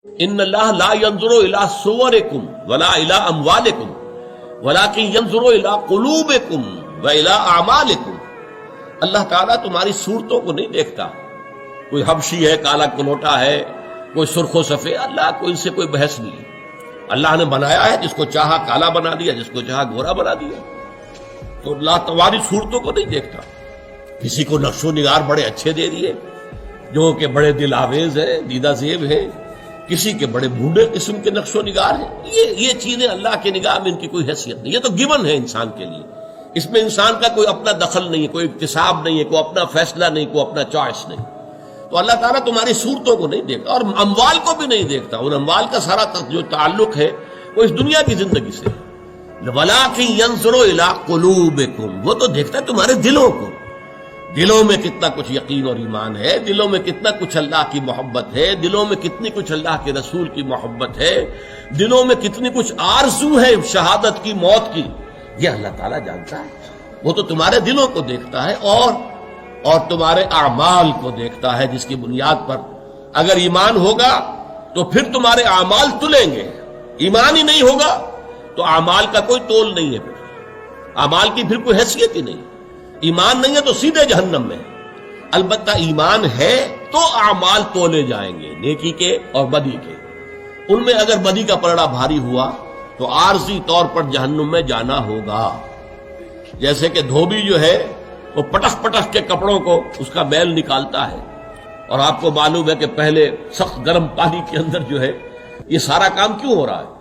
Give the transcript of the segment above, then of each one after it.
ان اللہ لا ينظر الى صورکم ولا الى اموالکم ولکن ينظر الى قلوبکم والى اعمالکم. اللہ تعالیٰ تمہاری صورتوں کو نہیں دیکھتا. کوئی حبشی ہے، کالا کلوٹا ہے، کوئی سرخ و سفید، اللہ کو ان سے کوئی بحث نہیں ہے. اللہ نے بنایا ہے، جس کو چاہا کالا بنا دیا، جس کو چاہا گورا بنا دیا. تو اللہ تمہاری صورتوں کو نہیں دیکھتا. کسی کو نقش و نگار بڑے اچھے دے دیے جو کہ بڑے دل آویز ہیں، دیدہ زیب ہیں، کسی کے بڑے بوڑھے قسم کے نقش و نگار ہیں. یہ چیزیں اللہ کی نگاہ میں ان کی کوئی حیثیت نہیں. یہ تو گیون ہے انسان کے لیے. اس میں انسان کا کوئی اپنا دخل نہیں ہے، کوئی اکتساب نہیں ہے، کوئی اپنا فیصلہ نہیں، کوئی اپنا چوائس نہیں. تو اللہ تعالیٰ تمہاری صورتوں کو نہیں دیکھتا اور اموال کو بھی نہیں دیکھتا. ان اموال کا سارا جو تعلق ہے وہ اس دنیا کی زندگی سے. وَلَٰكِن يَنظُرُ إِلَىٰ قُلُوبِكُمْ، وہ تو دیکھتا ہے تمہارے دلوں کو. دلوں میں کتنا کچھ یقین اور ایمان ہے، دلوں میں کتنا کچھ اللہ کی محبت ہے، دلوں میں کتنی کچھ اللہ کے رسول کی محبت ہے، دلوں میں کتنی کچھ آرزو ہے شہادت کی، موت کی. یہ اللہ تعالیٰ جانتا ہے. وہ تو تمہارے دلوں کو دیکھتا ہے اور تمہارے اعمال کو دیکھتا ہے، جس کی بنیاد پر اگر ایمان ہوگا تو پھر تمہارے اعمال تلیں گے. ایمان ہی نہیں ہوگا تو اعمال کا کوئی تول نہیں ہے. پھر اعمال کی پھر کوئی حیثیت ہی نہیں. ایمان نہیں ہے تو سیدھے جہنم میں. البتہ ایمان ہے تو اعمال تولے جائیں گے، نیکی کے اور بدی کے. ان میں اگر بدی کا پلڑا بھاری ہوا تو عارضی طور پر جہنم میں جانا ہوگا. جیسے کہ دھوبی جو ہے وہ پٹخ پٹخ کے کپڑوں کو اس کا میل نکالتا ہے، اور آپ کو معلوم ہے کہ پہلے سخت گرم پانی کے اندر جو ہے یہ سارا کام کیوں ہو رہا ہے.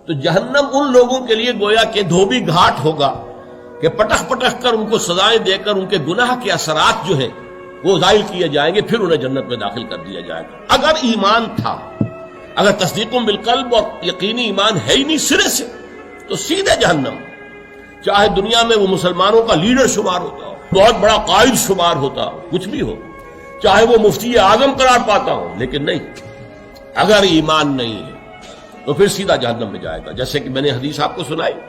تو جہنم ان لوگوں کے لیے گویا کہ دھوبی گھاٹ ہوگا کہ پٹخ پٹخ کر ان کو سزائیں دے کر ان کے گناہ کے اثرات جو ہیں وہ زائل کیے جائیں گے، پھر انہیں جنت میں داخل کر دیا جائے گا. اگر ایمان تھا، اگر تصدیق بالقلب اور یقینی ایمان ہے ہی نہیں سرے سے، تو سیدھے جہنم. چاہے دنیا میں وہ مسلمانوں کا لیڈر شمار ہوتا ہو، بہت بڑا قائد شمار ہوتا ہو، کچھ بھی ہو، چاہے وہ مفتی اعظم قرار پاتا ہو، لیکن نہیں، اگر ایمان نہیں ہے تو پھر سیدھا جہنم میں جائے گا. جیسے کہ میں نے حدیث آپ کو سنائی.